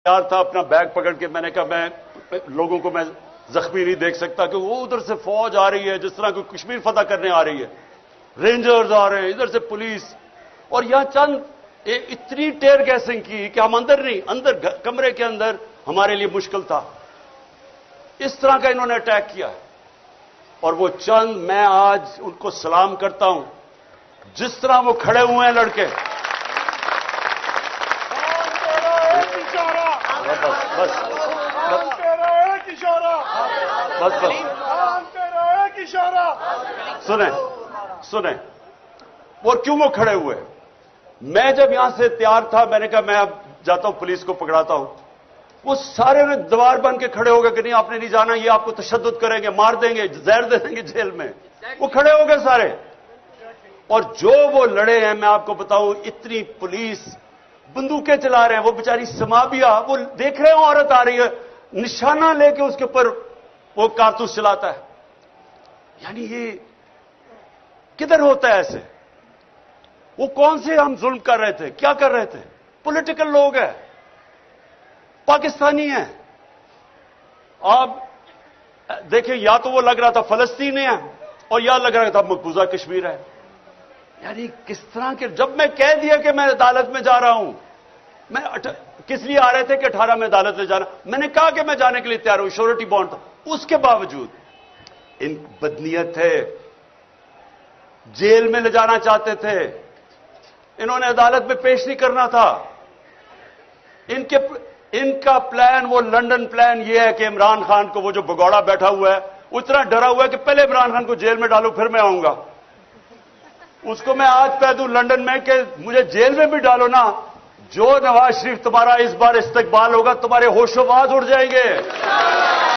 تیار تھا اپنا بیگ پکڑ کے. میں نے کہا میں لوگوں کو میں زخمی نہیں دیکھ سکتا کہ وہ ادھر سے فوج آ رہی ہے جس طرح کوئی کشمیر فتح کرنے آ رہی ہے, رینجرز آ رہے ہیں, ادھر سے پولیس, اور یہاں چند اتنی ٹیئر گیسنگ کی کہ ہم اندر نہیں, اندر کمرے کے اندر ہمارے لیے مشکل تھا. اس طرح کا انہوں نے اٹیک کیا. اور وہ چند, میں آج ان کو سلام کرتا ہوں جس طرح وہ کھڑے ہوئے ہیں لڑکے. بس سنیں وہ کیوں وہ کھڑے ہوئے. میں جب یہاں سے تیار تھا میں نے کہا میں اب جاتا ہوں پولیس کو پکڑاتا ہوں. وہ سارے نے دیوار بن کے کھڑے ہو گئے کہ نہیں آپ نے نہیں جانا, یہ آپ کو تشدد کریں گے, مار دیں گے, زہر دے دیں گے جیل میں. وہ کھڑے ہو گئے سارے. اور جو وہ لڑے ہیں میں آپ کو بتاؤں, اتنی پولیس بندوقیں چلا رہے ہیں. وہ بیچاری سمابیا, وہ دیکھ رہے ہیں عورت آ رہی ہے, نشانہ لے کے اس کے اوپر وہ کارتوس چلاتا ہے. یعنی یہ کدھر ہوتا ہے ایسے؟ وہ کون سے ہم ظلم کر رہے تھے, کیا کر رہے تھے؟ پولیٹیکل لوگ ہیں, پاکستانی ہیں. آپ دیکھیں, یا تو وہ لگ رہا تھا فلسطین ہے اور یا لگ رہا تھا مقبوضہ کشمیر ہے. یعنی کس طرح کے, جب میں کہہ دیا کہ میں عدالت میں جا رہا ہوں, میں کس لیے آ رہے تھے کہ 18 میں عدالت میں جانا, میں نے کہا کہ میں جانے کے لیے تیار ہوں, شورٹی بانڈ تھا. اس کے باوجود ان بدنیت تھے, جیل میں لے جانا چاہتے تھے, انہوں نے عدالت میں پیش نہیں کرنا تھا. ان کا پلان, وہ لنڈن پلان یہ ہے کہ عمران خان کو, وہ جو بگوڑا بیٹھا ہوا ہے اتنا ڈرا ہوا ہے کہ پہلے عمران خان کو جیل میں ڈالو پھر میں آؤں گا. اس کو میں آج کہہ دوں لنڈن میں کہ مجھے جیل میں بھی ڈالو نا, جو نواز شریف تمہارا اس بار استقبال ہوگا تمہارے ہوش و باز اڑ جائیں گے.